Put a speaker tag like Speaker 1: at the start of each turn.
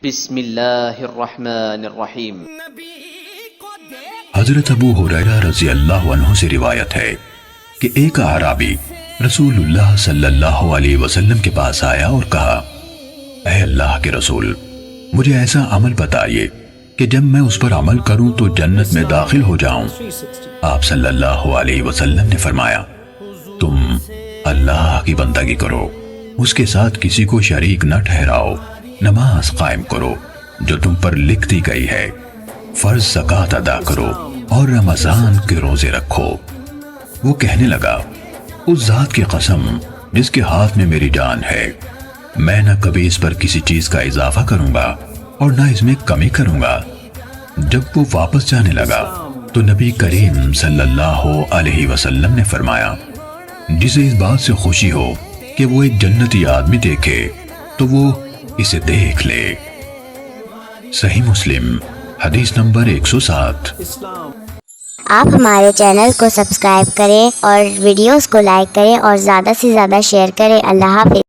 Speaker 1: بسم اللہ الرحمن الرحیم۔
Speaker 2: حضرت ابو ہریرہ رضی اللہ عنہ سے روایت ہے کہ ایک اعرابی رسول اللہ صلی اللہ علیہ وسلم کے پاس آیا اور کہا، اے اللہ کے رسول، مجھے ایسا عمل بتائیے کہ جب میں اس پر عمل کروں تو جنت میں داخل ہو جاؤں۔ آپ صلی اللہ علیہ وسلم نے فرمایا، تم اللہ کی بندگی کرو، اس کے ساتھ کسی کو شریک نہ ٹھہراؤ، نماز قائم کرو جو تم پر لکھ دی گئی ہے، فرض زکوٰۃ ادا کرو اور رمضان کے روزے رکھو۔ وہ کہنے لگا، اس ذات کی قسم جس کے ہاتھ میں میری جان ہے، میں نہ کبھی اس پر کسی چیز کا اضافہ کروں گا اور نہ اس میں کمی کروں گا۔ جب وہ واپس جانے لگا تو نبی کریم صلی اللہ علیہ وسلم نے فرمایا، جسے اس بات سے خوشی ہو کہ وہ ایک جنتی آدمی دیکھے تو وہ اسے دیکھ لے۔ صحیح مسلم حدیث نمبر 107۔
Speaker 3: آپ ہمارے چینل کو سبسکرائب کریں اور ویڈیوز کو لائک کریں اور زیادہ سے زیادہ شیئر کریں۔ اللہ حافظ۔